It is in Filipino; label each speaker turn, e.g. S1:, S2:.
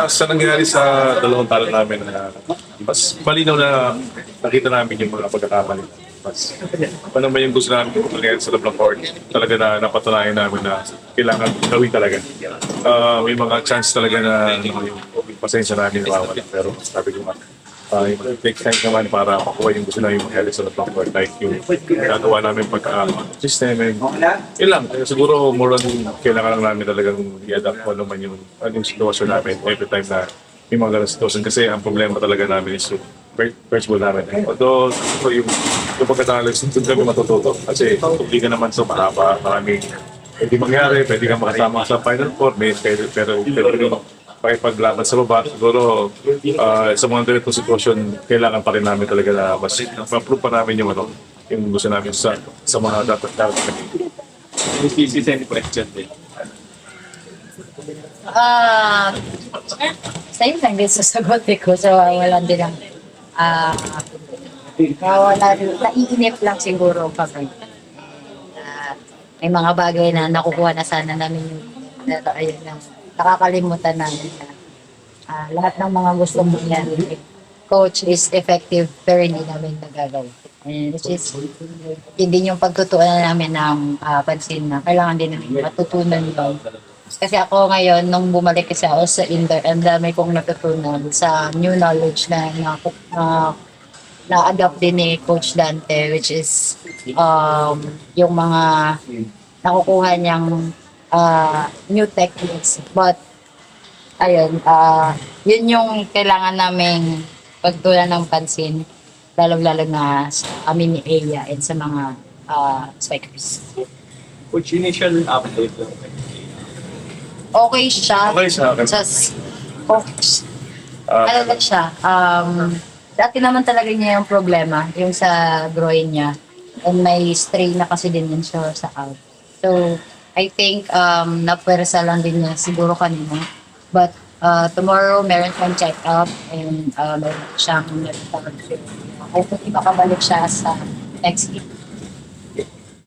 S1: Sa nangyari sa dalawang talo namin na mas malinaw na nakita namin yung mga pagkakamali. Mas ano naman yung gusto namin mangyari sa loob ng court. Talaga na napatunayan namin na kailangan gawin talaga. May mga chance talaga na yung pasensya namin nawawala. Pero sabi ko nga, yung take time naman para makuha yung gusto namin mangyari sa loob ng court. Like yung gagawa namin pagka-system. Yun lang. Siguro more on kailangan lang namin talagang i-adapt kung ano man yung sitwasyon namin every time na may mga ganang sitwasyon. Kasi ang problema talaga namin is yung first ball namin. Although siguro yung pagkatalo, doon kami matututo. Kasi hindi ka naman sa mahaba, maraming hindi mangyari, pwede kang makasama sa Final Four, pero yung pakipaglaban sa baba, siguro sa mga ganitong sitwasyon, kailangan pa rin namin talaga na mas ma-prove pa namin yung gusto namin sa mga dapat kami.
S2: This is any question din.
S3: Ah, sa'yo lang din sasagot ko. So, wala din ang ah, wala rin. Naiinip lang siguro kami. May mga bagay na nakukuha na sana namin yung ayun na nakakalimutan namin na lahat ng mga gustong mangyari coach is effective pero hindi namin nagagawa. And which is hindi yung pagtutuunan namin ng pansin na kailangan din namin matutunan yun. Kasi ako ngayon, nung bumalik kasi ako sa Inter, ang dami kong natutunan sa new knowledge na-adapt din ni Coach Dante, which is yung mga nakukuha niyang new techniques. But, ayun, yun yung kailangan naming pagtulan ng pansin, lalo-lalo na sa amin ni Eya and sa mga spikers.
S2: Which initial update lang.
S3: Okay siya.
S1: Okay sa akin.
S3: Just, focus. Ano lang siya, dati naman talaga niya yung problema, yung sa groin niya. And may strain na kasi din yun siya sa out. So, I think napwersa lang din niya siguro kanina. But tomorrow, meron siyang check-up and meron siyang hopefully makabalik siya sa next week.